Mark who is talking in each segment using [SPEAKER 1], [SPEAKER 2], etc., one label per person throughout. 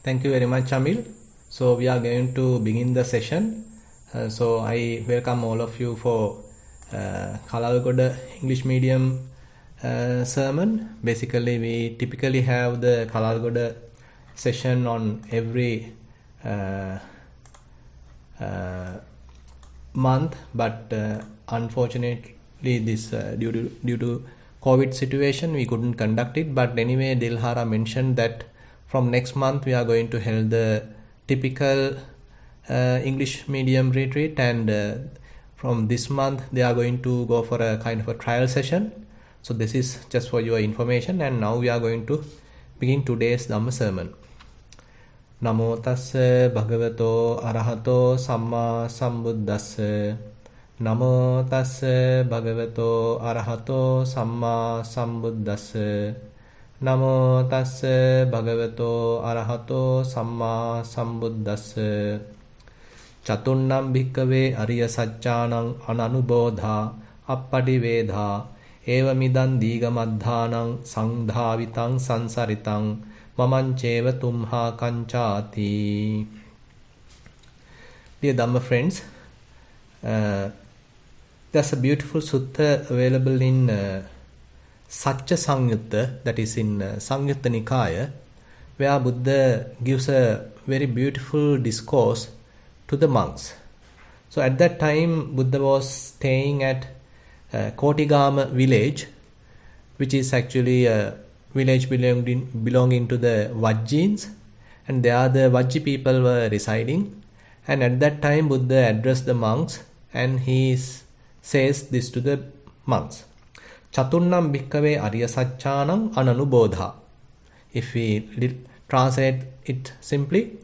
[SPEAKER 1] Thank you very much, Amil. So we are going to begin the session. So I welcome all of you for Kalalgoda English medium sermon. Basically, we typically have the Kalalgoda session on every month, but unfortunately, this due to COVID situation, we couldn't conduct it. But anyway, Dilhara mentioned that from next month we are going to hold the typical English medium retreat, and from this month they are going to go for a kind of a trial session. So this is just for your information, and now we are going to begin today's Dhamma sermon. Namo tassa bhagavato arahato samma sambuddhassa. Namo tassa bhagavato arahato samma sambuddhassa. Namo tassa bhagavato arahato samma sambuddhassa. Chatunnam bhikkhave ariya saccānaṁ ananubodhā appadivedhā evamidam dīgamadhānaṁ sangdhāvitaṁ sansaritaṁ mamanceva tumha kanchāti. Dear Dhamma friends, there's a beautiful sutta available in Satya Samyutta, that is in Samyutta Nikaya, where Buddha gives a very beautiful discourse to the monks. So at that time, Buddha was staying at Kotigama village, which is actually a village belonging to the Vajjins, and there the Vajji people were residing. And at that time, Buddha addressed the monks, and he says this to the monks. Chatunnam bhikkhave ariya saccānaṁ ananubodhā. If we translate it simply,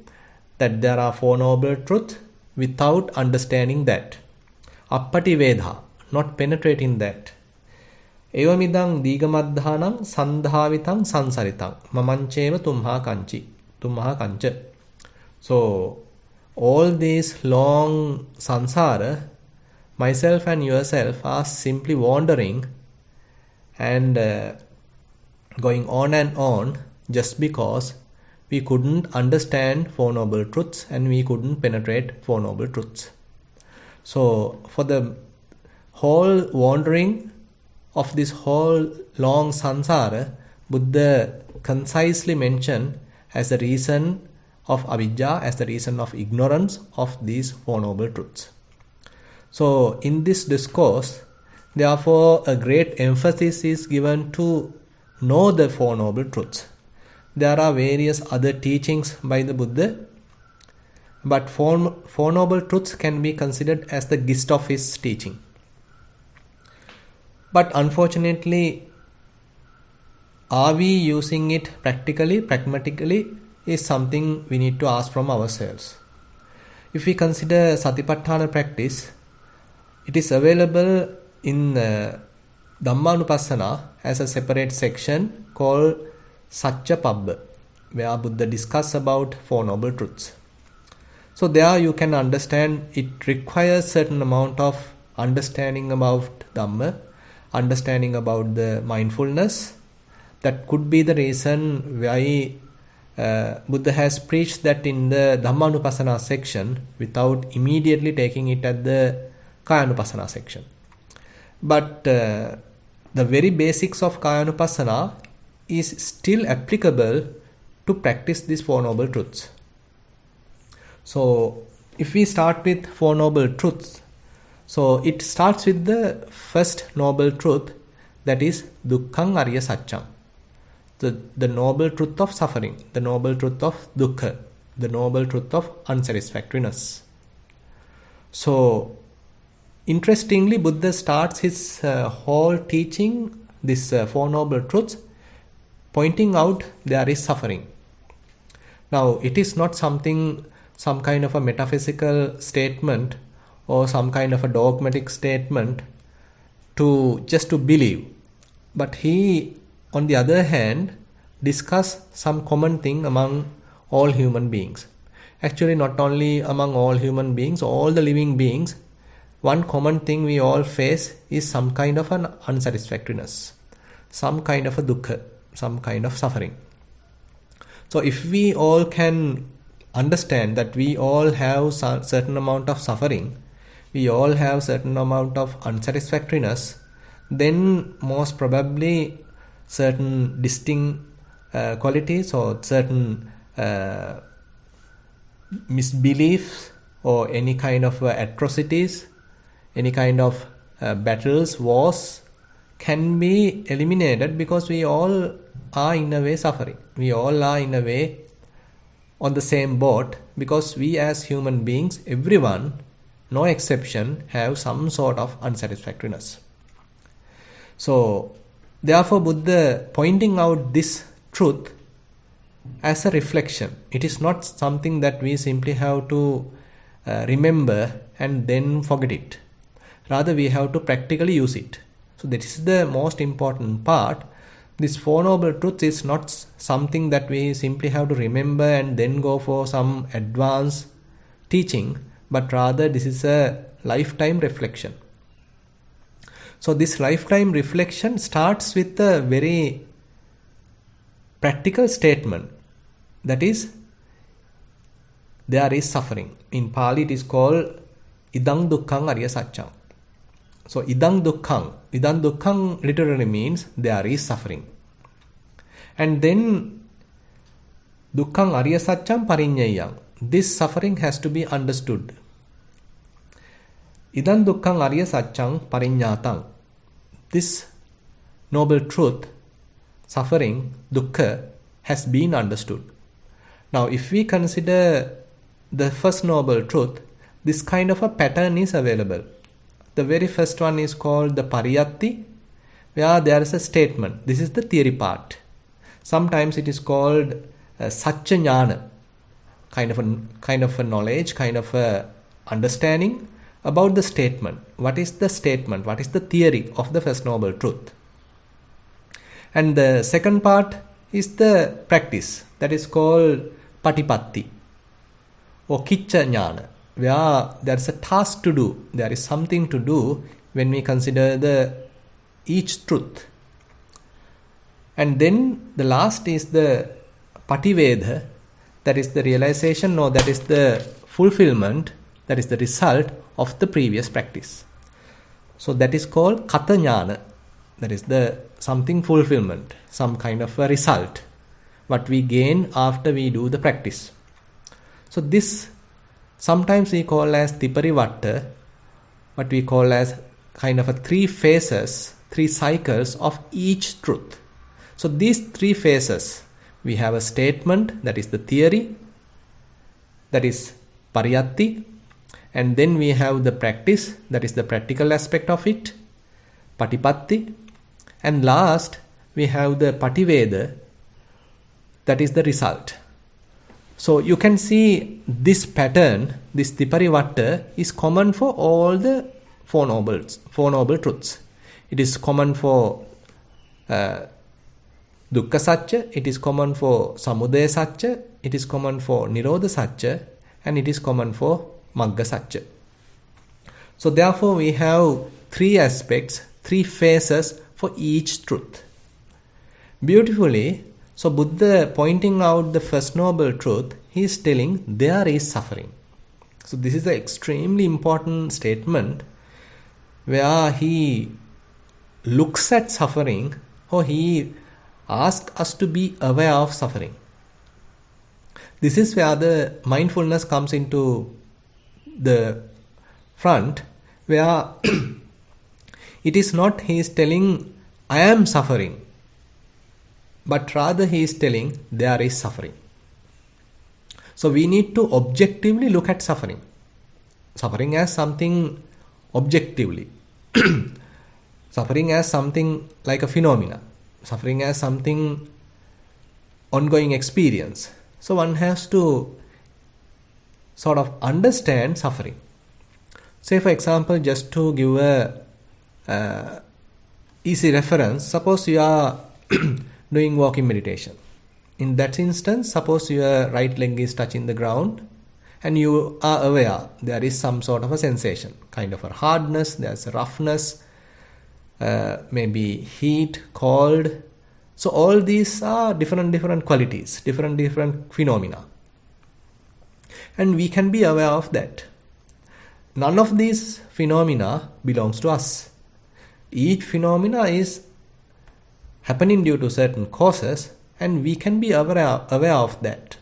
[SPEAKER 1] that there are four noble truths without understanding that. Appativedha, not penetrating that. Evamidam dīgamadhānaṁ sandhāvitam sansaritam mamancheva tumha kancha. So all these long sansara, myself and yourself are simply wandering and going on and on just because we couldn't understand Four Noble Truths and we couldn't penetrate Four Noble Truths. So for the whole wandering of this whole long sansara, Buddha concisely mentioned as the reason of avidya, as the reason of ignorance of these Four Noble Truths. So in this discourse, therefore, a great emphasis is given to know the Four Noble Truths. There are various other teachings by the Buddha, but Four Noble Truths can be considered as the gist of his teaching. But unfortunately, are we using it practically, pragmatically, is something we need to ask from ourselves. If we consider Satipatthana practice, it is available in Dhammanupassana as a separate section called Satya-pabbha, where Buddha discusses about Four Noble Truths. So there you can understand it requires certain amount of understanding about Dhamma, understanding about the mindfulness. That could be the reason why Buddha has preached that in the Dhammanupassana section without immediately taking it at the Kayanupassana section. But the very basics of Kayanupassana is still applicable to practice these Four Noble Truths. So if we start with Four Noble Truths, so it starts with the first noble truth, that is Dukkhang Ariya Saccam, the noble truth of suffering, the noble truth of dukkha, the noble truth of unsatisfactoriness. So interestingly, Buddha starts his whole teaching, this Four Noble Truths, pointing out there is suffering. Now, it is not some kind of a metaphysical statement or some kind of a dogmatic statement just to believe. But he, on the other hand, discuss some common thing among all human beings. Actually, not only among all human beings, all the living beings, one common thing we all face is some kind of an unsatisfactoriness, some kind of a dukkha, some kind of suffering. So if we all can understand that we all have certain amount of suffering, we all have certain amount of unsatisfactoriness, then most probably certain distinct qualities or certain misbeliefs or any kind of atrocities, any kind of battles, wars can be eliminated, because we all are in a way suffering. We all are in a way on the same boat, because we as human beings, everyone, no exception, have some sort of unsatisfactoriness. So therefore Buddha pointing out this truth as a reflection. It is not something that we simply have to remember and then forget it. Rather, we have to practically use it. So that is the most important part. This Four Noble Truths is not something that we simply have to remember and then go for some advanced teaching, but rather this is a lifetime reflection. So this lifetime reflection starts with a very practical statement, that is, there is suffering. In Pali it is called idang dukkhang arya satchang. So idang dukkhang literally means there is suffering. And then dukkhang arya satchang parinyayang, this suffering has to be understood. Idang dukkhang arya satchang parinyatang, this noble truth, suffering, dukkha, has been understood. Now if we consider the first noble truth, this kind of a pattern is available. The very first one is called the pariyatti, where there is a statement. This is the theory part. Sometimes it is called satcha jnana, kind of a knowledge, kind of a understanding about the statement. What is the statement? What is the theory of the first noble truth? And the second part is the practice, that is called patipatti or kicca jnana, where there is a task to do, there is something to do when we consider each truth. And then the last is the pativeda, that is the realization, or that is the fulfillment, that is the result of the previous practice. So that is called kata jnana, that is the something fulfillment, some kind of a result, what we gain after we do the practice. So this sometimes we call as tiparivatta, what we call as kind of a 3 phases, 3 cycles of each truth. So these 3 phases, we have a statement, that is the theory, that is pariyatti, and then we have the practice, that is the practical aspect of it, patipatti, and last we have the pativeda, that is the result. So you can see this pattern, this tiparivatta, is common for all the Four Noble Truths. It is common for dukkha satcha, it is common for samudaya satcha, it is common for nirodha satcha, and it is common for magga satcha. So therefore we have 3 aspects, 3 phases for each truth. Beautifully, so Buddha pointing out the first noble truth, he is telling there is suffering. So this is an extremely important statement, where he looks at suffering, or he asks us to be aware of suffering. This is where the mindfulness comes into the front, where it is not he is telling I am suffering, but rather he is telling there is suffering. So we need to objectively look at suffering. Suffering as something objectively. Suffering as something like a phenomena. Suffering as something ongoing experience. So one has to sort of understand suffering. Say for example, just to give a easy reference, suppose you are doing walking meditation. In that instance, suppose your right leg is touching the ground and you are aware there is some sort of a sensation, kind of a hardness, there's a roughness, maybe heat, cold, So all these are different qualities, different phenomena. And we can be aware of that. None of these phenomena belongs to us. Each phenomena is happening due to certain causes, and we can be aware of that.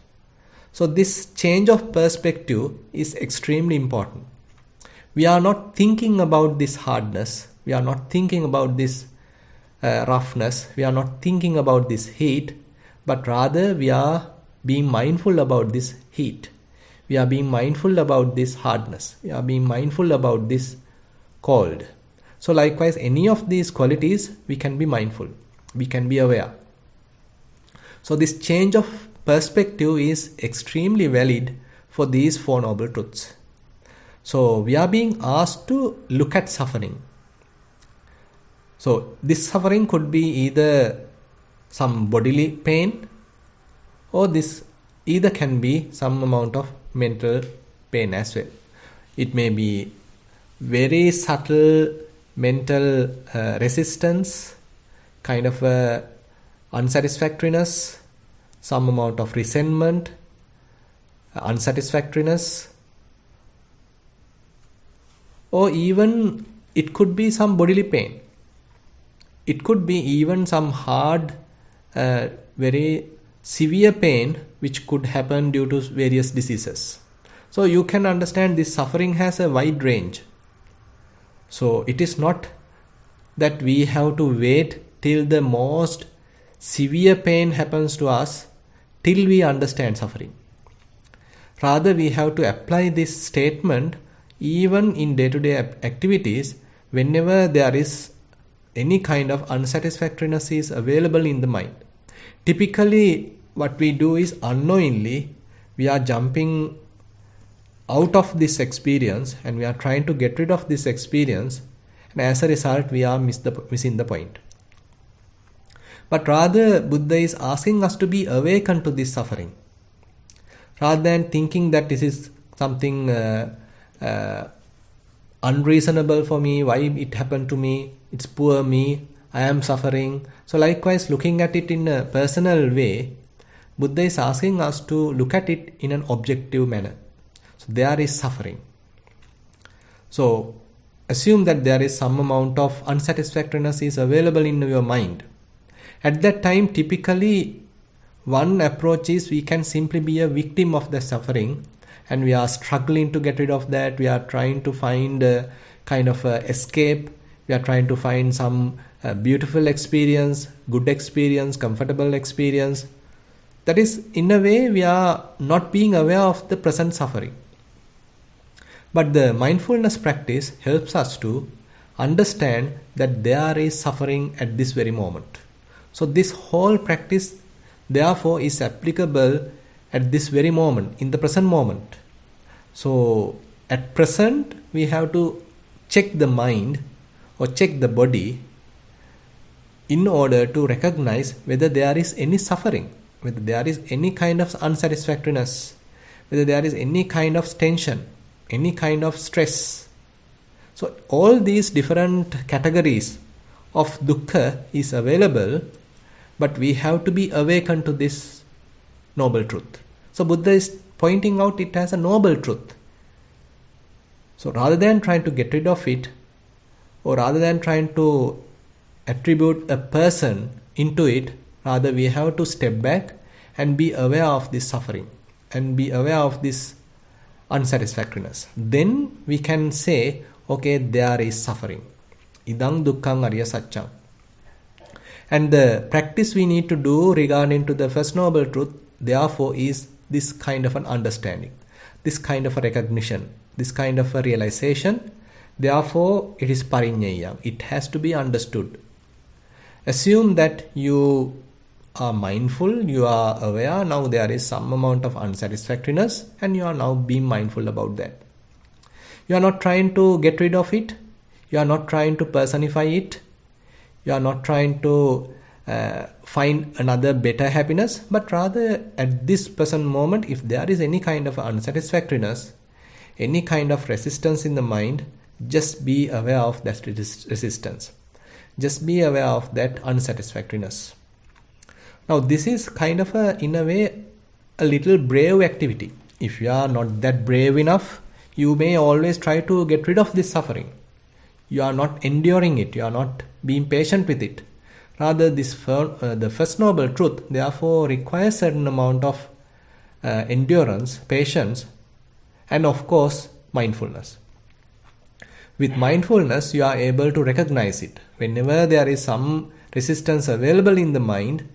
[SPEAKER 1] So this change of perspective is extremely important. We are not thinking about this hardness, we are not thinking about this roughness, we are not thinking about this heat, but rather we are being mindful about this heat. We are being mindful about this hardness. We are being mindful about this cold. So likewise, any of these qualities, we can be mindful. We can be aware. So this change of perspective is extremely valid for these Four Noble Truths. So we are being asked to look at suffering. So this suffering could be either some bodily pain, or this either can be some amount of mental pain as well. It may be very subtle mental resistance, kind of unsatisfactoriness, some amount of resentment, unsatisfactoriness, or even it could be some bodily pain. It could be even some hard, very severe pain which could happen due to various diseases. So you can understand this suffering has a wide range. So it is not that we have to wait till the most severe pain happens to us till we understand suffering. Rather, we have to apply this statement even in day-to-day activities whenever there is any kind of unsatisfactoriness is available in the mind. Typically, what we do is unknowingly, we are jumping out of this experience and we are trying to get rid of this experience, and as a result, we are missing the point. But rather, Buddha is asking us to be awakened to this suffering. Rather than thinking that this is something unreasonable for me, why it happened to me, it's poor me, I am suffering. So likewise, looking at it in a personal way, Buddha is asking us to look at it in an objective manner. So there is suffering. So assume that there is some amount of unsatisfactoriness is available in your mind. At that time, typically, one approach is we can simply be a victim of the suffering, and we are struggling to get rid of that. We are trying to find a kind of escape. We are trying to find some beautiful experience, good experience, comfortable experience. That is, in a way, we are not being aware of the present suffering. But the mindfulness practice helps us to understand that there is suffering at this very moment. So this whole practice, therefore, is applicable at this very moment, in the present moment. So at present, we have to check the mind or check the body in order to recognize whether there is any suffering, whether there is any kind of unsatisfactoriness, whether there is any kind of tension, any kind of stress. So all these different categories of dukkha is available, but we have to be awakened to this noble truth. So Buddha is pointing out it as a noble truth. So rather than trying to get rid of it, or rather than trying to attribute a person into it, rather we have to step back and be aware of this suffering and be aware of this unsatisfactoriness. Then we can say, okay, there is suffering. Idang dukkhang arya satchang. And the practice we need to do regarding to the first noble truth, therefore, is this kind of an understanding, this kind of a recognition, this kind of a realization. Therefore, it is pariññaya. It has to be understood. Assume that you are mindful, you are aware, now there is some amount of unsatisfactoriness, and you are now being mindful about that. You are not trying to get rid of it, you are not trying to personify it, you are not trying to find another better happiness, but rather at this present moment, if there is any kind of unsatisfactoriness, any kind of resistance in the mind, just be aware of that resistance. Just be aware of that unsatisfactoriness. Now this is kind of in a way, a little brave activity. If you are not that brave enough, you may always try to get rid of this suffering. You are not enduring it. You are not being patient with it. Rather, the first noble truth, therefore, requires certain amount of endurance, patience, and of course, mindfulness. With mindfulness, you are able to recognize it. Whenever there is some resistance available in the mind,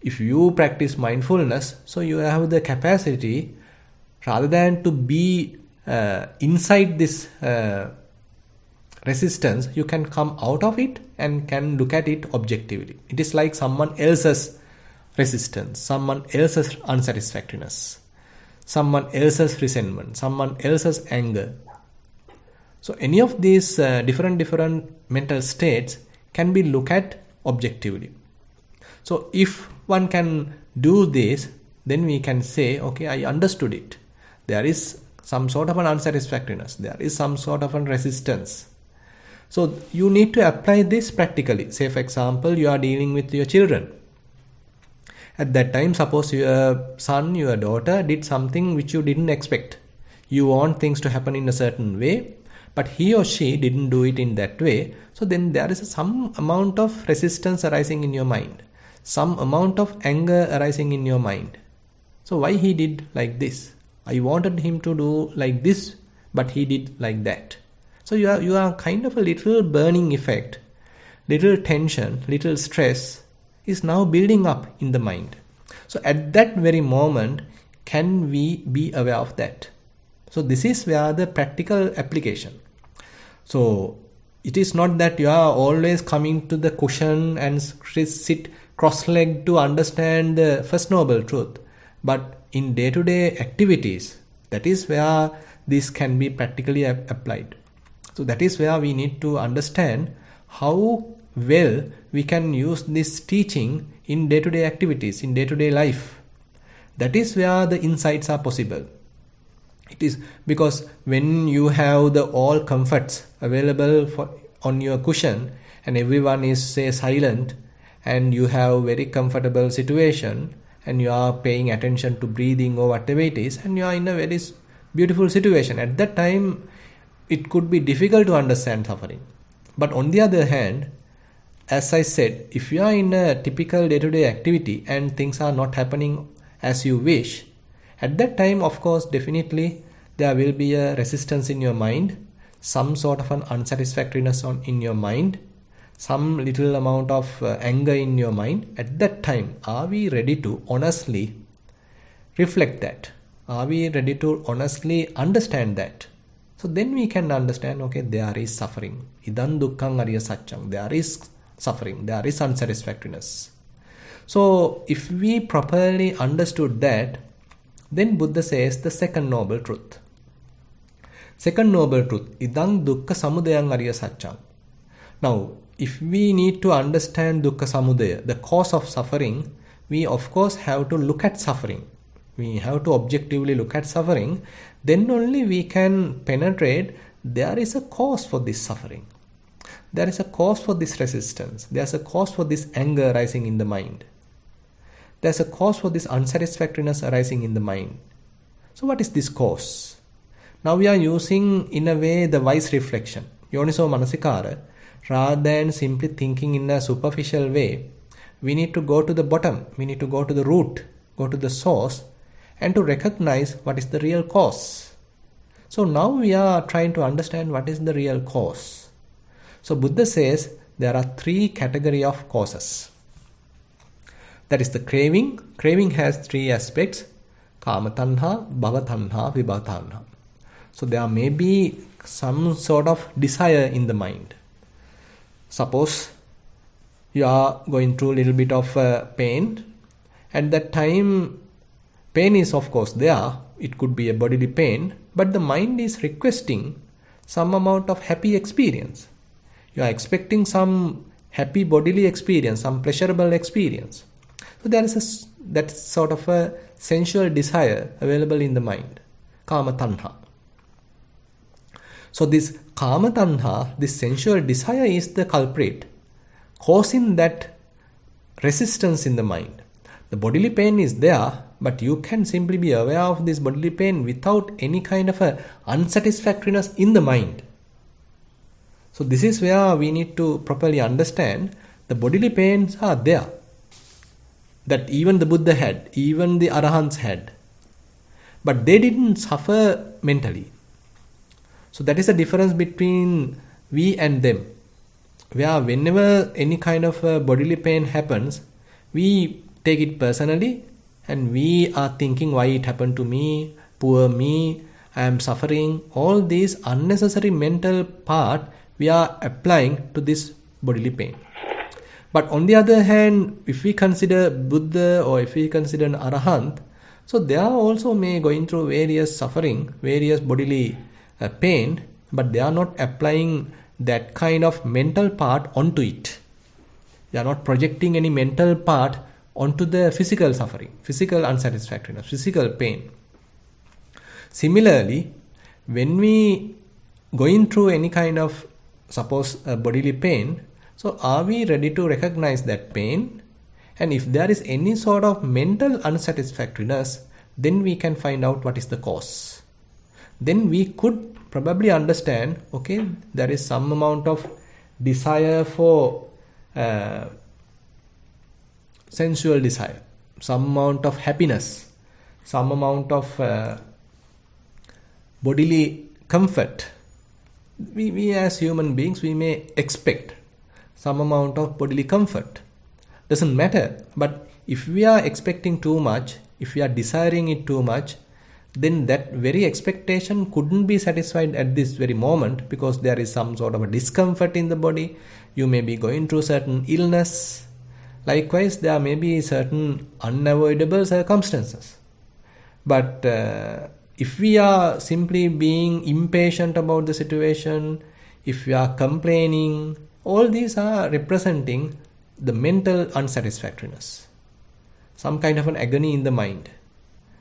[SPEAKER 1] if you practice mindfulness, so you have the capacity, rather than to be inside this resistance, you can come out of it and can look at it objectively. It is like someone else's resistance, someone else's unsatisfactoriness, someone else's resentment, someone else's anger. So any of these different mental states can be looked at objectively. So if one can do this, then we can say, okay, I understood it. There is some sort of an unsatisfactoriness. There is some sort of a resistance. So you need to apply this practically. Say, for example, you are dealing with your children. At that time, suppose your son, your daughter did something which you didn't expect. You want things to happen in a certain way, but he or she didn't do it in that way. So then there is some amount of resistance arising in your mind, some amount of anger arising in your mind. So why he did like this? I wanted him to do like this, but he did like that. So you are kind of a little burning effect, little tension, little stress is now building up in the mind. So at that very moment, can we be aware of that? So this is where the practical application. So it is not that you are always coming to the cushion and sit cross-legged to understand the first noble truth, but in day-to-day activities, that is where this can be practically applied. So that is where we need to understand how well we can use this teaching in day-to-day activities, in day-to-day life. That is where the insights are possible. It is because when you have the all comforts available on your cushion and everyone is, say, silent, and you have very comfortable situation and you are paying attention to breathing or whatever it is, and you are in a very beautiful situation, at that time it could be difficult to understand suffering. But on the other hand, as I said, if you are in a typical day-to-day activity and things are not happening as you wish, at that time, of course, definitely there will be a resistance in your mind, some sort of an unsatisfactoriness in your mind, some little amount of anger in your mind. At that time, are we ready to honestly reflect that? Are we ready to honestly understand that? So then we can understand, okay, there is suffering. Idan dukkhang ariya satchang. There is suffering. There is unsatisfactoriness. So if we properly understood that, then Buddha says the second noble truth. Second noble truth, idang dukkha samudayang ariya satchang. Now, if we need to understand dukkha samudaya, the cause of suffering, we of course have to look at suffering. We have to objectively look at suffering. Then only we can penetrate, there is a cause for this suffering. There is a cause for this resistance. There is a cause for this anger arising in the mind. There is a cause for this unsatisfactoriness arising in the mind. So what is this cause? Now we are using, in a way, the wise reflection, yoniso manasikara. Rather than simply thinking in a superficial way, we need to go to the bottom. We need to go to the root, go to the source, and to recognize what is the real cause. So now we are trying to understand what is the real cause. So Buddha says there are three categories of causes. That is the craving. Craving has three aspects: kama tanha, bhava tanha, vibhava tanha. So there may be some sort of desire in the mind. Suppose you are going through a little bit of pain. At that time, pain is of course there. It could be a bodily pain, but the mind is requesting some amount of happy experience. You are expecting some happy bodily experience, some pleasurable experience. So there is that sort of a sensual desire available in the mind, kama tanha. So this kama tanha, this sensual desire, is the culprit, causing that resistance in the mind. The bodily pain is there, but you can simply be aware of this bodily pain without any kind of a unsatisfactoriness in the mind. So this is where we need to properly understand the bodily pains are there. That even the Buddha had, even the Arahants had. But they didn't suffer mentally. So that is the difference between we and them. Where whenever any kind of bodily pain happens, we take it personally and we are thinking why it happened to me, poor me, I am suffering. All these unnecessary mental part we are applying to this bodily pain. But on the other hand, if we consider Buddha or if we consider an Arahant, so they are also may going through various suffering, various bodily pain, but they are not applying that kind of mental part onto it. They are not projecting any mental part onto the physical suffering, physical unsatisfactoriness, physical pain. Similarly, when we going through any kind of, suppose, bodily pain, so are we ready to recognize that pain? And if there is any sort of mental unsatisfactoriness, then we can find out what is the cause. Then we could probably understand, okay, there is some amount of desire for sensual desire, some amount of happiness, some amount of bodily comfort. We as human beings, we may expect some amount of bodily comfort. Doesn't matter. But if we are expecting too much, if we are desiring it too much, then that very expectation couldn't be satisfied at this very moment because there is some sort of a discomfort in the body. You may be going through certain illness. Likewise, there may be certain unavoidable circumstances. But if we are simply being impatient about the situation, if we are complaining, all these are representing the mental unsatisfactoriness. Some kind of an agony in the mind,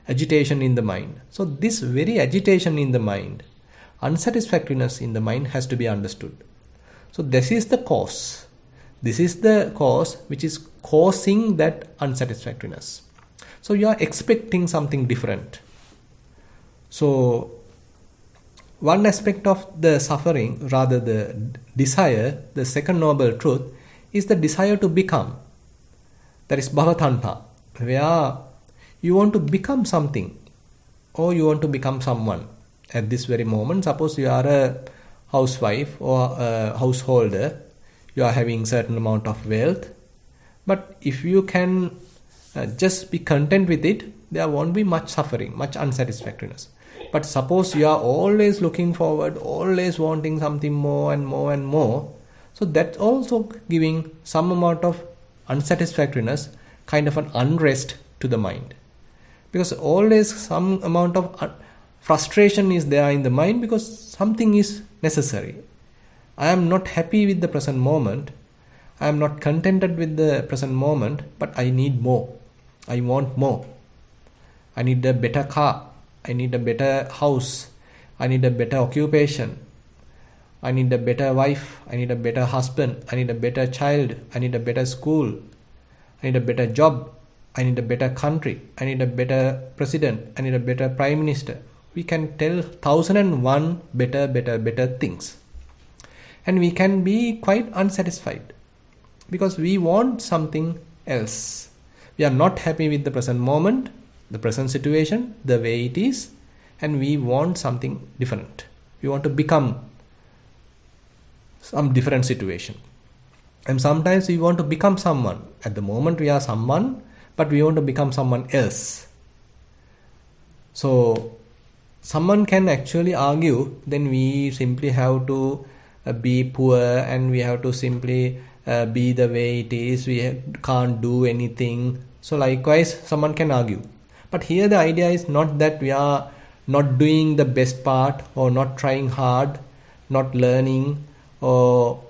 [SPEAKER 1] agitation in the mind. So this very agitation in the mind, unsatisfactoriness in the mind has to be understood. So this is the cause. This is the cause which is causing that unsatisfactoriness. So you are expecting something different. So one aspect of the suffering, rather the desire, the second noble truth, is the desire to become. That is bhavatanha, where you want to become something or you want to become someone. At this very moment, suppose you are a housewife or a householder, you are having certain amount of wealth, but if you can just be content with it, there won't be much suffering, much unsatisfactoriness. But suppose you are always looking forward, always wanting something more and more and more, so that's also giving some amount of unsatisfactoriness, kind of an unrest to the mind. Because always some amount of frustration is there in the mind because something is necessary. I am not happy with the present moment. I am not contented with the present moment, but I need more. I want more. I need a better car. I need a better house. I need a better occupation. I need a better wife. I need a better husband. I need a better child. I need a better school. I need a better job. I need a better country. I need a better president. I need a better prime minister. We can tell 1001 better things. And we can be quite unsatisfied because we want something else. We are not happy with the present moment, the present situation, the way it is, and we want something different. We want to become some different situation. And sometimes we want to become someone. At the moment we are someone, but we want to become someone else. So someone can actually argue, then we simply have to be poor and we have to simply be the way it is. We can't do anything. So likewise, someone can argue. But here the idea is not that we are not doing the best part or not trying hard, not learning or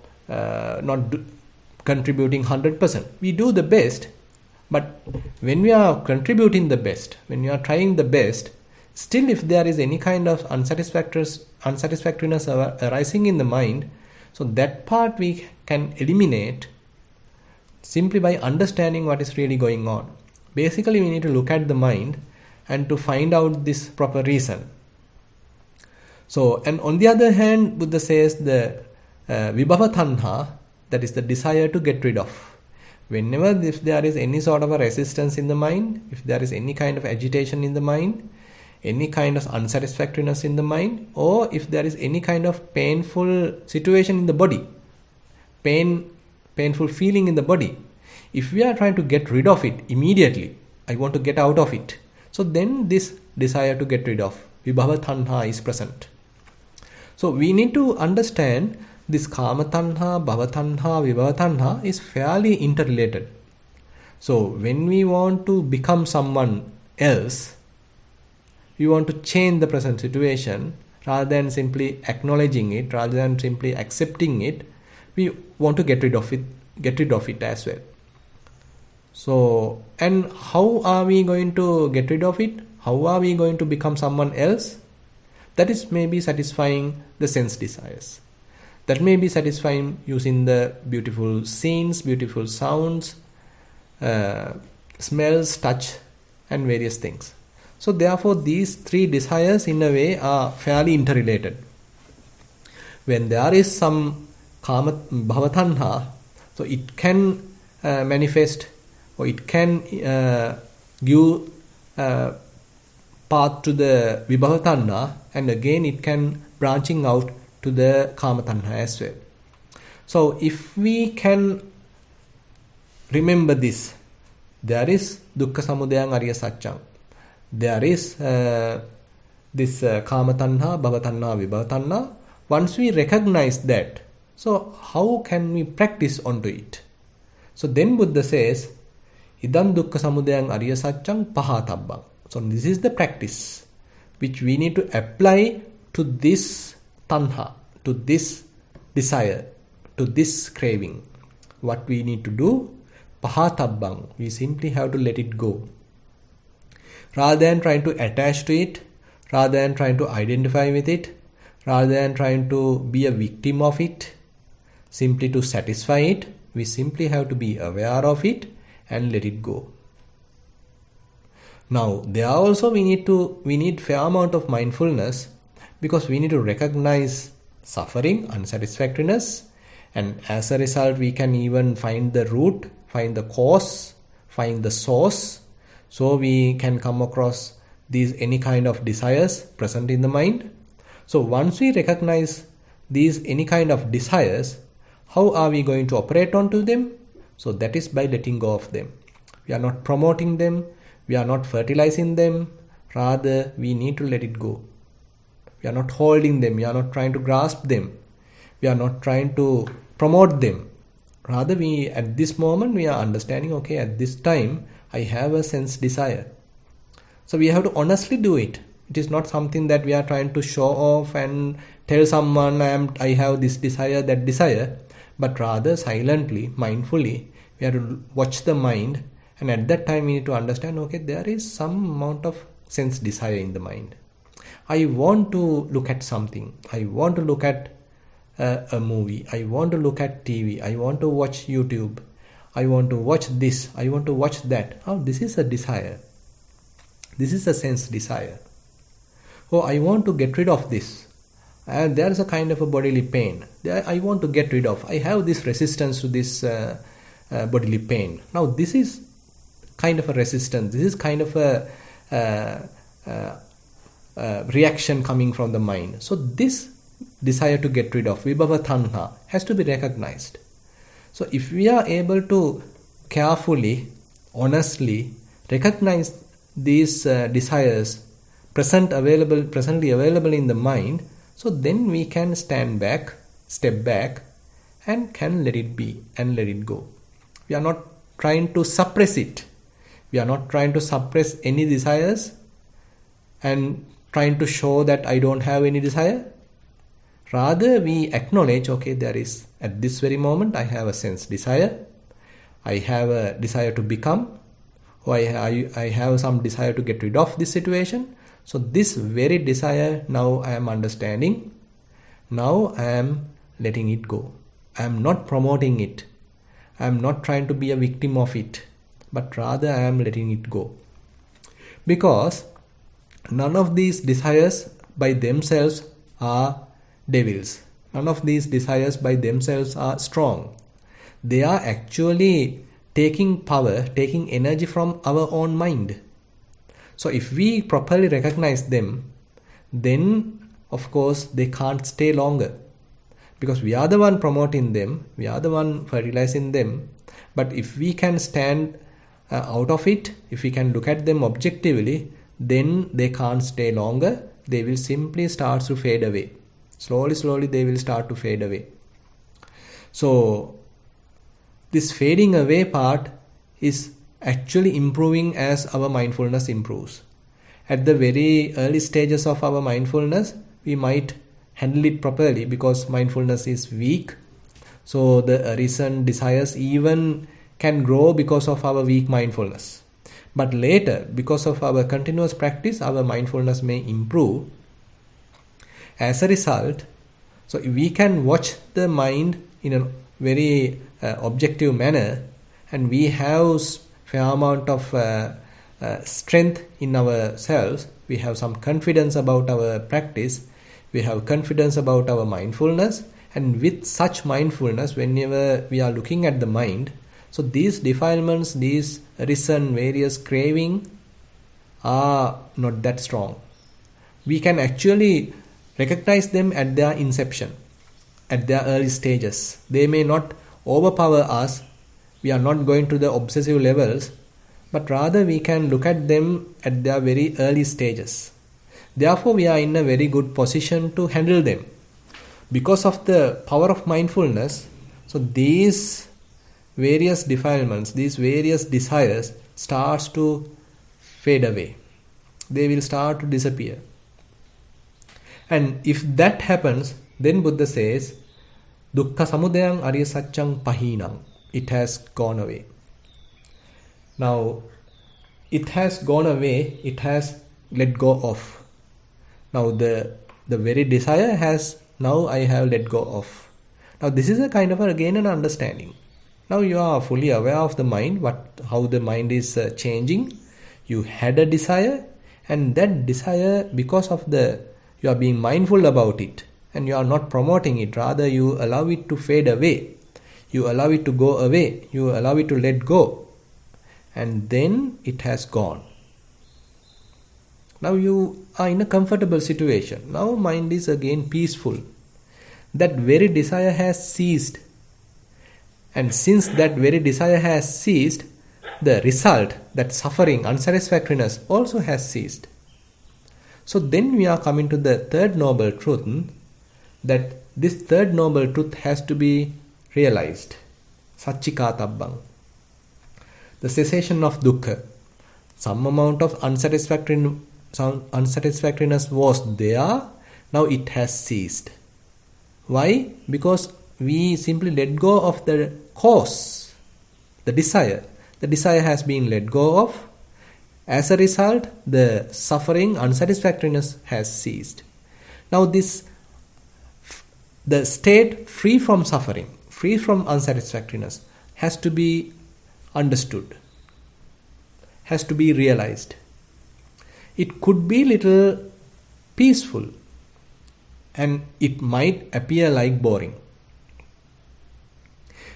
[SPEAKER 1] contributing 100%. We do the best, but when we are contributing the best, when we are trying the best, still if there is any kind of unsatisfactoriness arising in the mind, so that part we can eliminate simply by understanding what is really going on. Basically, we need to look at the mind and to find out this proper reason. So, and on the other hand, Buddha says the vibhava tanha, that is the desire to get rid of. Whenever if there is any sort of a resistance in the mind, if there is any kind of agitation in the mind, any kind of unsatisfactoriness in the mind, or if there is any kind of painful situation in the body, painful feeling in the body, if we are trying to get rid of it immediately, I want to get out of it, so then this desire to get rid of, vibhava tanha, is present. So we need to understand this kama tanha, bhava tanha, vibhava tanha is fairly interrelated. So when we want to become someone else, we want to change the present situation, rather than simply acknowledging it, rather than simply accepting it, we want to get rid of it as well. So, and how are we going to get rid of it? How are we going to become someone else? That is maybe satisfying the sense desires. That may be satisfying using the beautiful scenes, beautiful sounds, smells, touch, and various things. So therefore, these three desires in a way are fairly interrelated. When there is some kama bhavatanha, so it can manifest, or it can give path to the vibhavatanha, and again it can branching out to the kama tanha as well. So if we can remember this, there is dukkha samudayang ariya satchang, there is this kama tanha, bhava tanha, vibhava tanha. Once we recognize that, so how can we practice onto it? So then Buddha says, idam dukkha samudayang ariya satchang pahatabbang. So this is the practice which we need to apply to this tanha, to this desire, to this craving. What we need to do? Pahatabbang. We simply have to let it go. Rather than trying to attach to it, rather than trying to identify with it, rather than trying to be a victim of it, simply to satisfy it, we simply have to be aware of it and let it go. Now, there also we need fair amount of mindfulness, because we need to recognize suffering, unsatisfactoriness, and as a result we can even find the root, find the cause, find the source, so we can come across these any kind of desires present in the mind. So once we recognize these any kind of desires, how are we going to operate onto them? So that is by letting go of them. We are not promoting them, we are not fertilizing them, rather we need to let it go. We are not holding them, we are not trying to grasp them, we are not trying to promote them. Rather, we at this moment we are understanding, okay, at this time I have a sense desire. So we have to honestly do it. It is not something that we are trying to show off and tell someone I have this desire, that desire, but rather silently, mindfully, we have to watch the mind, and at that time we need to understand, okay, there is some amount of sense desire in the mind. I want to look at something. I want to look at a movie. I want to look at TV. I want to watch YouTube. I want to watch this. I want to watch that. Oh, this is a desire. This is a sense desire. Oh, I want to get rid of this. And there is a kind of a bodily pain. I want to get rid of. I have this resistance to this bodily pain. Now, this is kind of a resistance. This is kind of a reaction coming from the mind. So this desire to get rid of, vibhava tanha, has to be recognized. So if we are able to carefully, honestly recognize these desires presently available in the mind, so then we can step back and can let it be and let it go. We are not trying to suppress it. We are not trying to suppress any desires and trying to show that I don't have any desire. Rather, we acknowledge, okay, there is, at this very moment, I have a sense desire. I have a desire to become, or I have some desire to get rid of this situation. So this very desire, now I am understanding. Now I am letting it go. I am not promoting it. I am not trying to be a victim of it. but rather I am letting it go. Because none of these desires by themselves are devils. None of these desires by themselves are strong. They are actually taking power, taking energy from our own mind. So if we properly recognize them, then of course they can't stay longer. Because we are the one promoting them, we are the one fertilizing them. But if we can stand out of it, if we can look at them objectively, then they can't stay longer. They will simply start to fade away. Slowly they will start to fade away. So this fading away part is actually improving as our mindfulness improves. At the very early stages of our mindfulness, we might handle it properly because mindfulness is weak. So the recent desires even can grow because of our weak mindfulness. But later, because of our continuous practice, our mindfulness may improve. As a result, so we can watch the mind in a very objective manner, and we have fair amount of strength in ourselves. We have some confidence about our practice. We have confidence about our mindfulness, and with such mindfulness, whenever we are looking at the mind, so these defilements, these arisen various craving are not that strong. We can actually recognize them at their inception, at their early stages. They may not overpower us. We are not going to the obsessive levels, but rather we can look at them at their very early stages. Therefore, we are in a very good position to handle them. Because of the power of mindfulness, so these various defilements, these various desires starts to fade away. They will start to disappear. And if that happens, then Buddha says, Dukkha samudayang ariya satchang pahinang. It has gone away. Now, it has gone away, it has let go of. Now, the very desire now I have let go of. Now, this is a kind of again an understanding. Now, you are fully aware of the mind, how the mind is changing. You had a desire, and that desire, because of you are being mindful about it, and you are not promoting it, rather you allow it to fade away. You allow it to go away. You allow it to let go. And then it has gone. Now you are in a comfortable situation. Now mind is again peaceful. That very desire has ceased. And since that very desire has ceased, the result, that suffering, unsatisfactoriness also has ceased. So then we are coming to the third noble truth, that this third noble truth has to be realized. Satchikatabbang. The cessation of dukkha. Some amount of unsatisfactoriness was there, now it has ceased. Why? Because we simply let go of the cause, the desire. The desire has been let go of. As a result, the suffering, unsatisfactoriness has ceased. Now the state free from suffering, free from unsatisfactoriness, has to be understood, has to be realized. It could be little peaceful, and it might appear like boring.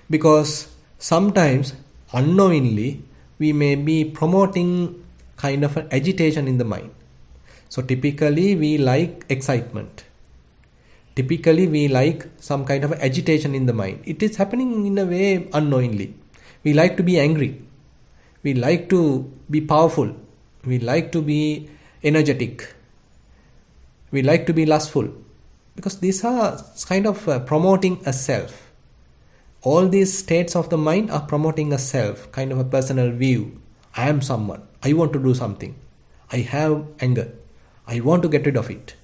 [SPEAKER 1] Because sometimes unknowingly we may be promoting kind of an agitation in the mind. So typically we like excitement. Typically we like some kind of agitation in the mind. It is happening in a way unknowingly. We like to be angry. We like to be powerful. We like to be energetic. We like to be lustful. Because these are kind of promoting a self. All these states of the mind are promoting a self, kind of a personal view. I am someone. I want to do something. I have anger. I want to get rid of it.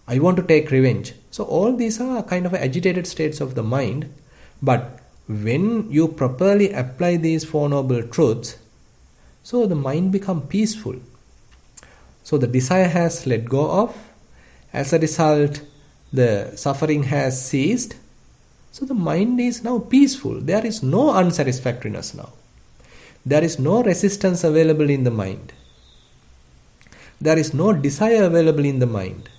[SPEAKER 1] I want to take revenge. So all these are kind of agitated states of the mind. But when you properly apply these Four Noble Truths, so the mind becomes peaceful. So the desire has let go of. As a result, the suffering has ceased. So the mind is now peaceful. There is no unsatisfactoriness now. There is no resistance available in the mind. There is no desire available in the mind.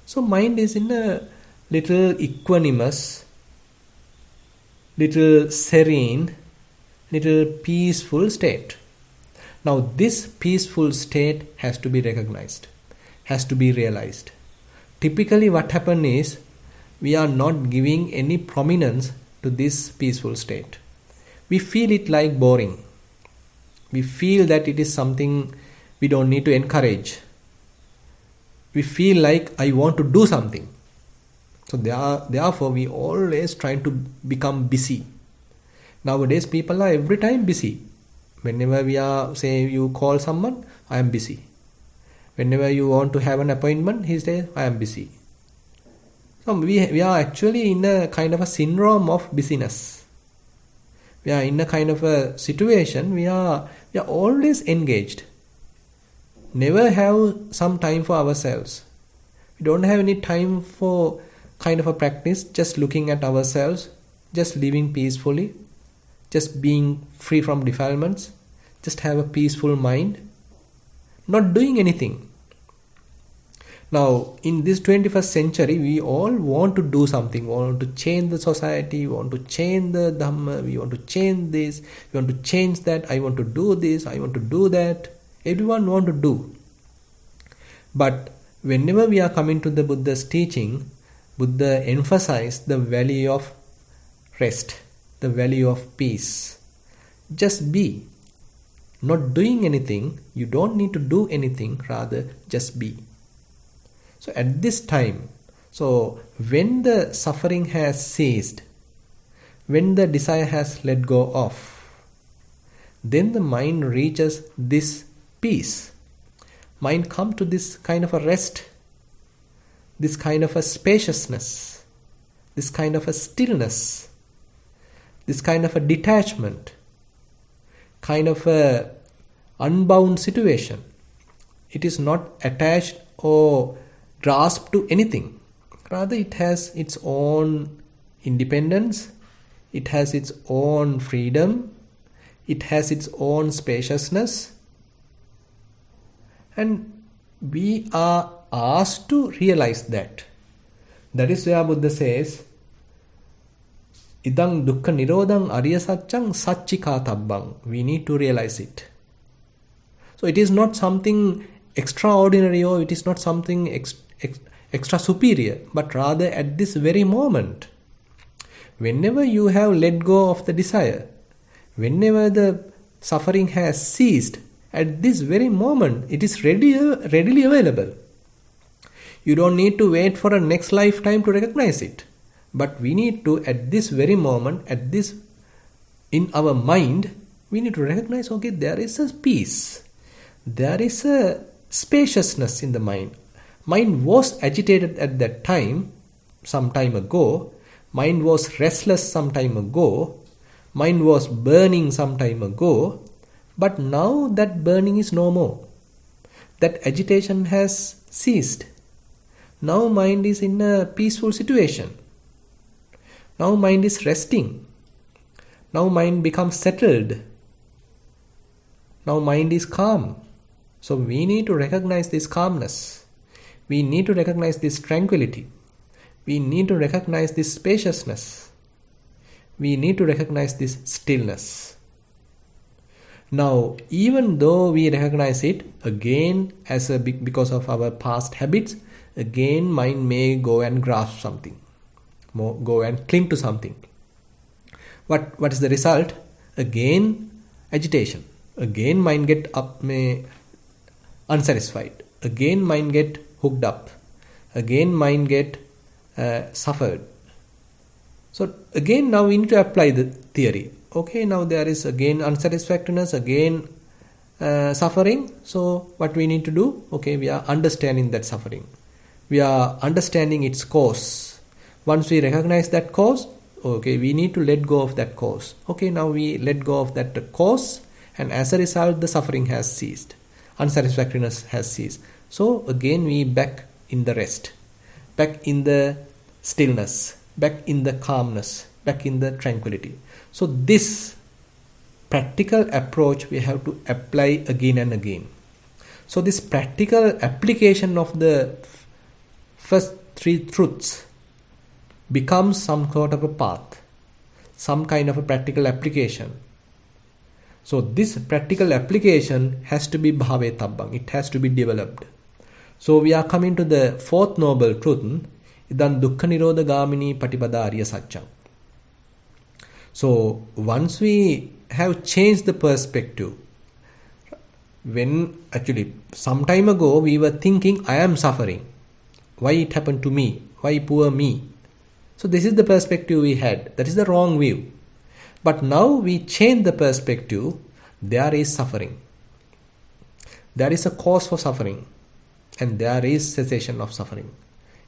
[SPEAKER 1] So mind is in a little equanimous, little serene, little peaceful state. Now this peaceful state has to be recognized, has to be realized. Typically what happens is we are not giving any prominence to this peaceful state. We feel it like boring. We feel that it is something we don't need to encourage. We feel like I want to do something. So therefore we always try to become busy. Nowadays people are every time busy. Whenever we are, say you call someone, I am busy. Whenever you want to have an appointment, he says, I am busy. So we are actually in a kind of a syndrome of busyness. We are in a kind of a situation, we are always engaged. Never have some time for ourselves. We don't have any time for kind of a practice, just looking at ourselves, just living peacefully, just being free from defilements, just have a peaceful mind, not doing anything. Now, in this 21st century, we all want to do something. We want to change the society, we want to change the Dhamma, we want to change this, we want to change that, I want to do this, I want to do that. Everyone want to do. But whenever we are coming to the Buddha's teaching, Buddha emphasized the value of rest, the value of peace. Just be. Not doing anything, you don't need to do anything, rather just be. So at this time, so when the suffering has ceased, when the desire has let go of, then the mind reaches this peace. Mind comes to this kind of a rest, this kind of a spaciousness, this kind of a stillness, this kind of a detachment, kind of a unbound situation. It is not attached or grasped to anything. Rather, it has its own independence, it has its own freedom, it has its own spaciousness. And we are asked to realize that. That is where Buddha says, Idang dukkha nirodhang ariya satchang satchikatabbang. We need to realize it. So it is not something extraordinary or it is not something extra superior, but rather at this very moment, whenever you have let go of the desire, whenever the suffering has ceased, at this very moment, it is readily available. You don't need to wait for a next lifetime to recognize it. But we need to, at this very moment, in our mind, we need to recognize, okay, there is a peace. There is a spaciousness in the mind. Mind was agitated at that time, some time ago. Mind was restless some time ago. Mind was burning some time ago. But now that burning is no more. That agitation has ceased. Now mind is in a peaceful situation. Now mind is resting. Now mind becomes settled. Now mind is calm. So we need to recognize this calmness. We need to recognize this tranquility. We need to recognize this spaciousness. We need to recognize this stillness. Now, even though we recognize it, again, because of our past habits, again mind may go and grasp something, go and cling to something. What is the result? Again, agitation. Again, mind get unsatisfied. Again, mind get hooked up. Again, mind get suffered. So again, now we need to apply the theory. Okay, now there is again unsatisfactoriness, again suffering. So what we need to do? Okay, we are understanding that suffering. We are understanding its cause. Once we recognize that cause, okay, we need to let go of that cause. Okay, now we let go of that cause, and as a result, the suffering has ceased. Unsatisfactoriness has ceased. So again, we back in the rest, back in the stillness, back in the calmness, back in the tranquility. So this practical approach we have to apply again and again. So this practical application of the first three truths becomes some sort of a path, some kind of a practical application. So this practical application has to be bhave tabbang, it has to be developed. So we are coming to the fourth noble truth, idan dukkha nirodha gamini patipada ariya satcham. So once we have changed the perspective, when actually some time ago we were thinking, I am suffering, why it happened to me, why poor me. So this is the perspective we had, that is the wrong view. But now we change the perspective, there is suffering, there is a cause for suffering, and there is cessation of suffering.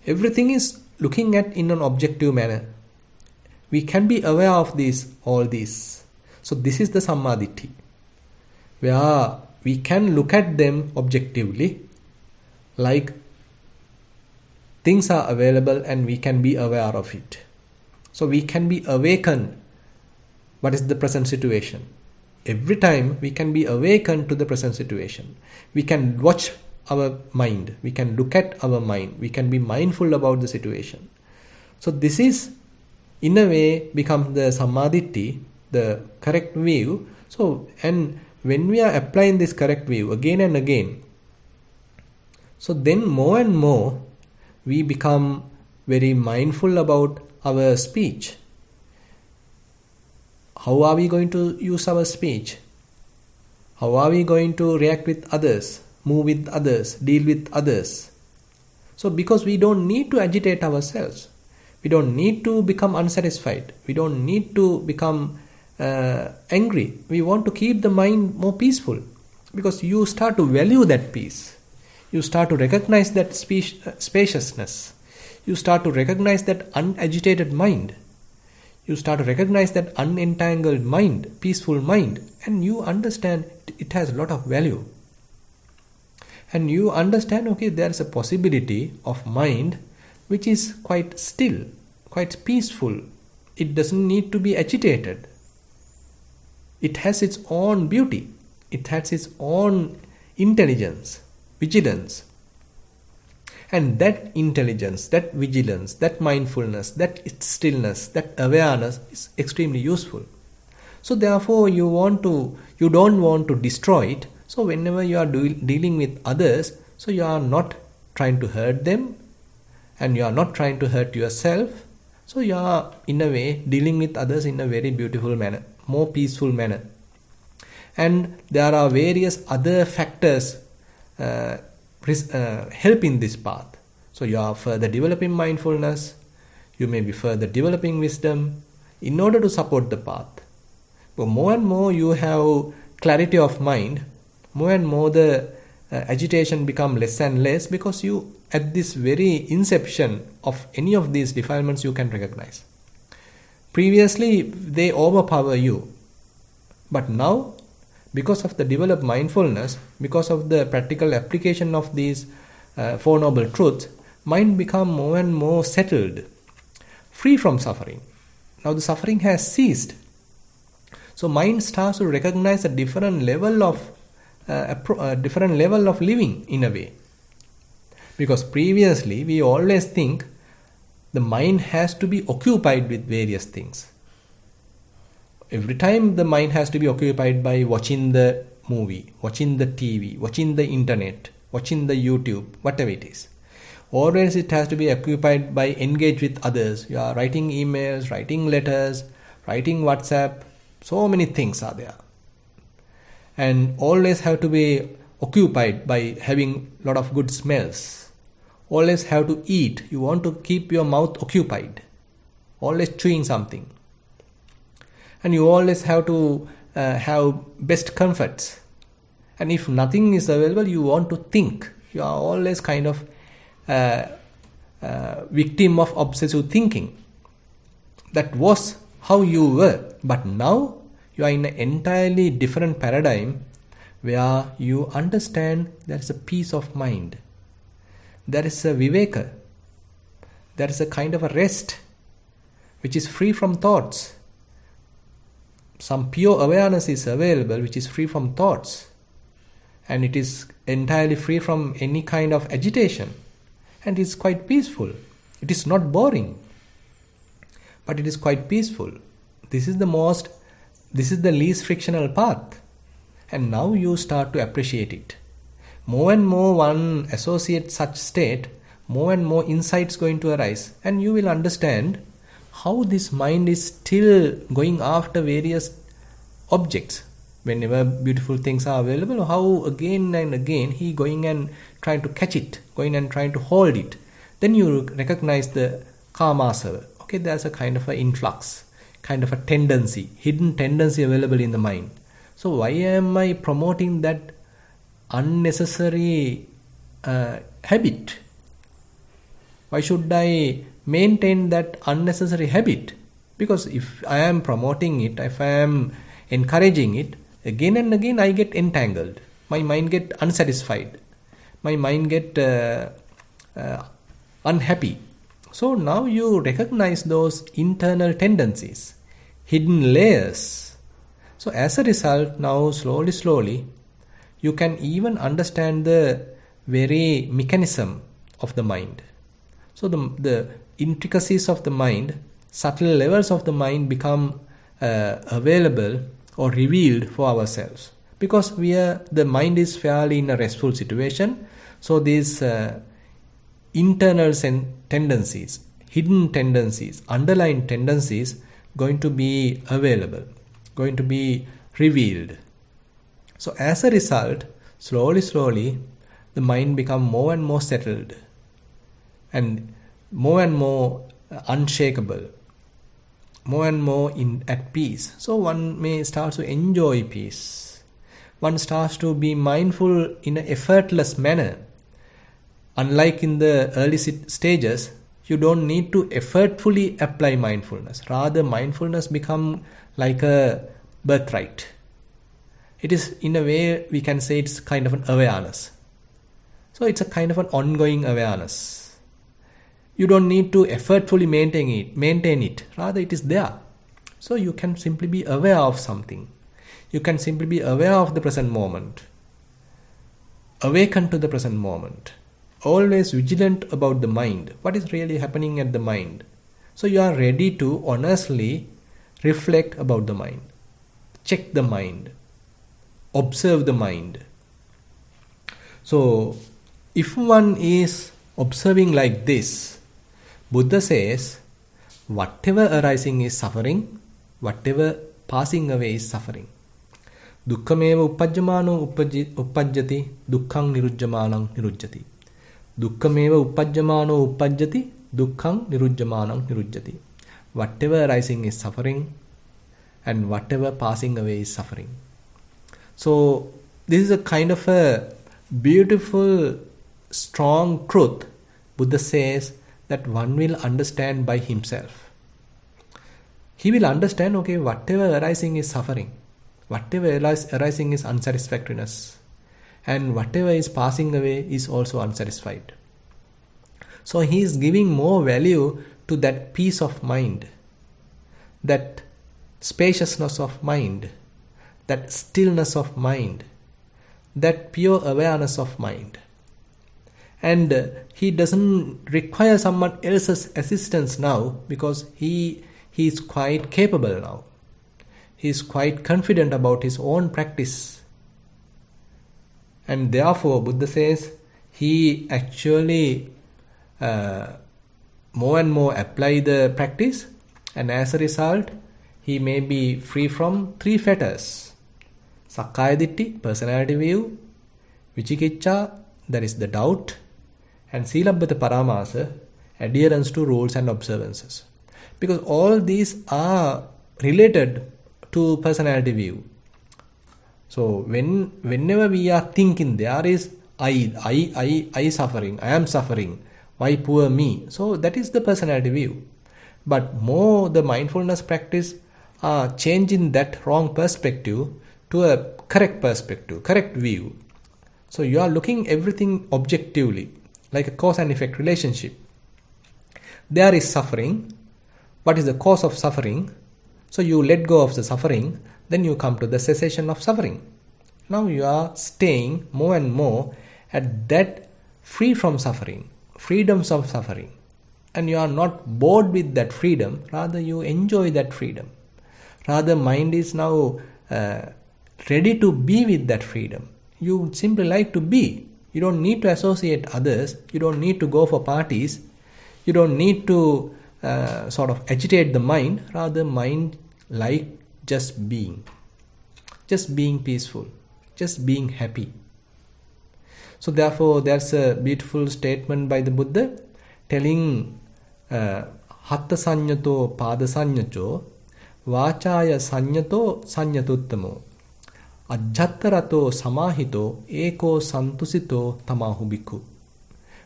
[SPEAKER 1] Everything is looking at in an objective manner. We can be aware of this, all this. So this is the Sammaditthi, where we can look at them objectively, like things are available and we can be aware of it. So we can be awakened. What is the present situation? Every time we can be awakened to the present situation. We can watch our mind. We can look at our mind. We can be mindful about the situation. So this is, in a way, becomes the Sammaditthi, the correct view. So, and when we are applying this correct view again and again, so then more and more we become very mindful about our speech. How are we going to use our speech? How are we going to react with others, move with others, deal with others? So because we don't need to agitate ourselves. We don't need to become unsatisfied. We don't need to become angry. We want to keep the mind more peaceful, because you start to value that peace. You start to recognize that spaciousness. You start to recognize that unagitated mind. You start to recognize that unentangled mind, peaceful mind, and you understand it has a lot of value. And you understand, okay, there is a possibility of mind which is quite still, quite peaceful. It doesn't need to be agitated. It has its own beauty. It has its own intelligence, vigilance. And that intelligence, that vigilance, that mindfulness, that stillness, that awareness is extremely useful. So therefore you don't want to destroy it. So whenever you are dealing with others, so you are not trying to hurt them and you are not trying to hurt yourself. So you are in a way dealing with others in a very beautiful manner, more peaceful manner. And there are various other factors help in this path. So you are further developing mindfulness, you may be further developing wisdom in order to support the path. But more and more you have clarity of mind, more and more the agitation become less and less, because you at this very inception of any of these defilements you can recognize. Previously they overpower you, but now because of the developed mindfulness, because of the practical application of these Four Noble Truths, mind become more and more settled, free from suffering. Now the suffering has ceased. So mind starts to recognize a different level of living in a way. Because previously we always think the mind has to be occupied with various things. Every time the mind has to be occupied by watching the movie, watching the TV, watching the internet, watching the YouTube, whatever it is. Always it has to be occupied by engage with others. You are writing emails, writing letters, writing WhatsApp. So many things are there. And always have to be occupied by having a lot of good smells. Always have to eat. You want to keep your mouth occupied. Always chewing something. And you always have to have best comforts. And if nothing is available, you want to think. You are always kind of victim of obsessive thinking. That was how you were. But now you are in an entirely different paradigm where you understand there is a peace of mind. There is a viveka. There is a kind of a rest which is free from thoughts. some pure awareness is available which is free from thoughts, and it is entirely free from any kind of agitation, and it's quite peaceful. It is not boring, but it is quite peaceful. This is the least frictional path, and now you start to appreciate it. More and more one associates such state, more and more insights going to arise, and you will understand how this mind is still going after various objects. Whenever beautiful things are available, how again and again he going and trying to catch it, going and trying to hold it. Then you recognize the karmasava. Okay, there's a kind of an influx, kind of a tendency, hidden tendency available in the mind. So why am I promoting that unnecessary habit? Why should I maintain that unnecessary habit? Because if I am promoting it, if I am encouraging it, again and again I get entangled. My mind get unsatisfied. My mind get unhappy. So now you recognize those internal tendencies, hidden layers. So as a result, now slowly, you can even understand the very mechanism of the mind. So the intricacies of the mind, subtle levels of the mind become available or revealed for ourselves, because the mind is fairly in a restful situation. So these internal tendencies, hidden tendencies, underlying tendencies going to be available, going to be revealed. So as a result, slowly, the mind become more and more settled and more unshakable, more and more at peace. So one may start to enjoy peace. One starts to be mindful in an effortless manner. Unlike in the early stages, you don't need to effortfully apply mindfulness. Rather, mindfulness become like a birthright. It is, in a way, we can say it's kind of an awareness. So it's a kind of an ongoing awareness. You don't need to effortfully maintain it. Rather, it is there. So you can simply be aware of something. You can simply be aware of the present moment. Awaken to the present moment. Always vigilant about the mind. What is really happening at the mind? So you are ready to honestly reflect about the mind. Check the mind. Observe the mind. So if one is observing like this, Buddha says, whatever arising is suffering, whatever passing away is suffering. Dukkhameva uppajjamano uppajjati, dukkhang nirujjamanang nirujjati. Dukkhameva uppajjamano uppajjati, dukkhang nirujjamanang nirujjati. Whatever arising is suffering, and whatever passing away is suffering. So this is a kind of a beautiful, strong truth Buddha says that one will understand by himself. He will understand, okay, whatever arising is suffering, whatever arising is unsatisfactoriness, and whatever is passing away is also unsatisfied. So he is giving more value to that peace of mind, that spaciousness of mind, that stillness of mind, that pure awareness of mind. And he doesn't require someone else's assistance now, because he is quite capable now. He is quite confident about his own practice. And therefore, Buddha says, he actually more and more apply the practice, and as a result, he may be free from three fetters. Sakkaya Ditti, personality view, Vicikiccha, that is the doubt, and Silabbata Paramasa, adherence to rules and observances. Because all these are related to personality view. So whenever we are thinking, there is I suffering, I am suffering, why poor me? So that is the personality view. But more the mindfulness practice are changing that wrong perspective to a correct perspective, correct view. So you are looking everything objectively, like a cause and effect relationship. There is suffering. What is the cause of suffering? So you let go of the suffering, then you come to the cessation of suffering. Now you are staying more and more at that free from suffering, freedoms of suffering. And you are not bored with that freedom, rather you enjoy that freedom. Rather, mind is now ready to be with that freedom. You simply like to be. You don't need to associate others. You don't need to go for parties. You don't need to sort of agitate the mind. Rather, mind like just being peaceful, just being happy. So therefore, there's a beautiful statement by the Buddha telling Hatta Sanyato Pada Sanyacho Vachaya Sanyato Sanyatuttamo Ajjattarato Samahito Eko Santusito Tamahu Bhikkhu.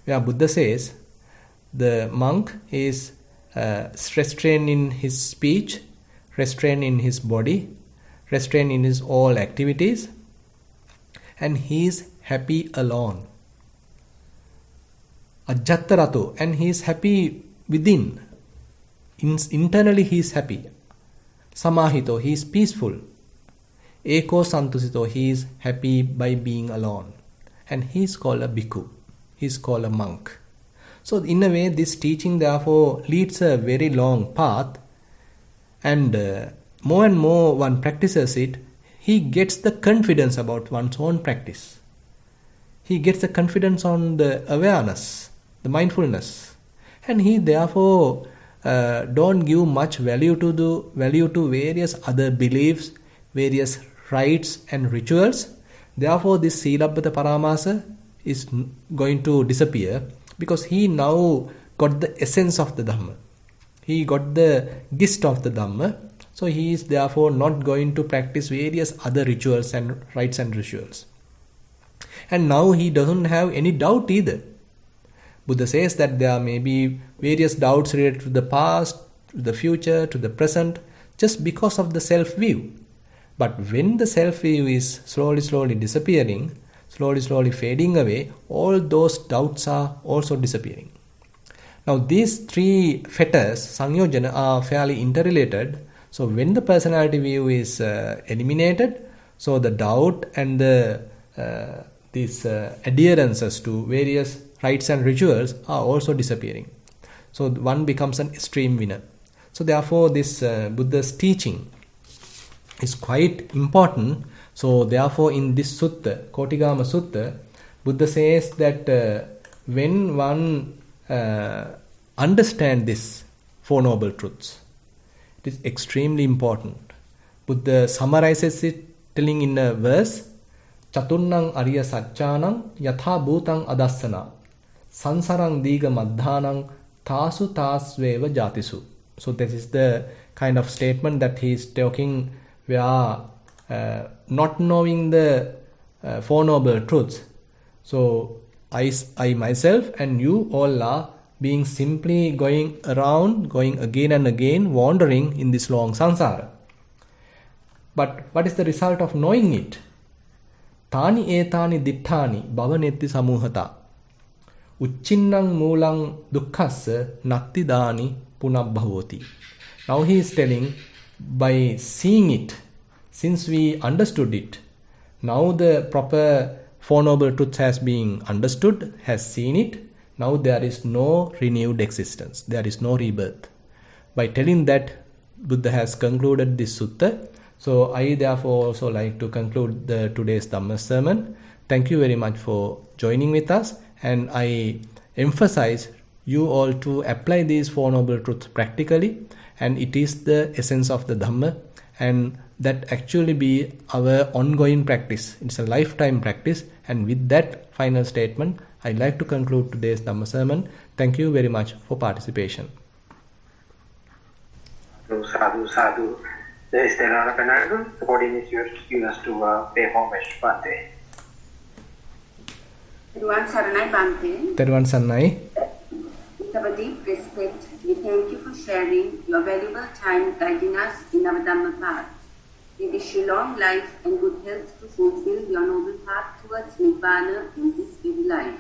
[SPEAKER 1] Where Buddha says the monk is restrained in his speech, restrained in his body, restrained in his all activities, and he is happy alone. Ajjattarato, and he is happy within. Internally he is happy. Samahito, he is peaceful. Eko santusito, he is happy by being alone. And he is called a bhikkhu. He is called a monk. So in a way, this teaching therefore leads a very long path, and more and more one practices it, he gets the confidence about one's own practice. He gets the confidence on the awareness, the mindfulness, and he therefore don't give much value to various other beliefs, various rites and rituals. Therefore, this Silabbata Paramasa is going to disappear, because he now got the essence of the Dhamma. He got the gist of the Dhamma. So he is therefore not going to practice various other rituals and rites and rituals. And now he doesn't have any doubt either. Buddha says that there may be various doubts related to the past, to the future, to the present, just because of the self-view. But when the self-view is slowly disappearing, slowly fading away, all those doubts are also disappearing. Now these three fetters, Sangyojana, are fairly interrelated. So when the personality view is eliminated, so the doubt and these adherences to various rites and rituals are also disappearing. So one becomes an extreme winner. So therefore this Buddha's teaching is quite important. So therefore in this sutta, Kotigama Sutta, Buddha says that when one understand these Four Noble Truths, it is extremely important. Buddha summarizes it telling in a verse, Chatunnang Arya Satchanang Yatha Bhutang Adassana Sansarang Diga Madhanang Tasu Tasveva Jatisu. So this is the kind of statement that he is talking where not knowing the Four Noble Truths. So I myself and you all are being simply going around, going again and again, wandering in this long samsara. But what is the result of knowing it? Tani etani dittani bhavanetti samuhata Uchchinnang moolang dukkhassa natti dani punabbhavoti. Now he is telling, by seeing it, since we understood it, now the proper Four Noble Truths has been understood, has seen it, now there is no renewed existence, there is no rebirth. By telling that, Buddha has concluded this sutta. So I therefore also like to conclude today's Dhamma sermon. Thank you very much for joining with us, and I emphasize you all to apply these Four Noble Truths practically, and it is the essence of the Dhamma, and that actually be our ongoing practice. It's a lifetime practice, and with that final statement, I'd like to conclude today's Dhamma sermon. Thank you very much for participation.
[SPEAKER 2] Sadhu, sadhu. There is Nissarana Panadure. The body needs us to pay homage. Bante.
[SPEAKER 3] Thero Saranai Bante.
[SPEAKER 1] Thero Saranai.
[SPEAKER 3] With our deep respect, we thank you for sharing your valuable time guiding us in our Dhamma path. We wish you long life and good health to fulfill your noble path towards Nibbana in this very life.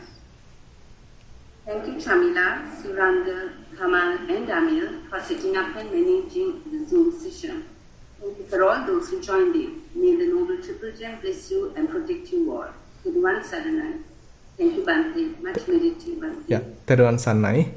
[SPEAKER 3] Thank you, Chamila, Suranda, Kamal, and Amir for setting up and managing the Zoom session. Thank you for all those who joined in. May the Noble Triple Gem bless you and protect you all. Thero Saranai. Thank you, Bante. Much needed to you, Bante.
[SPEAKER 1] Yeah, Thero Saranai.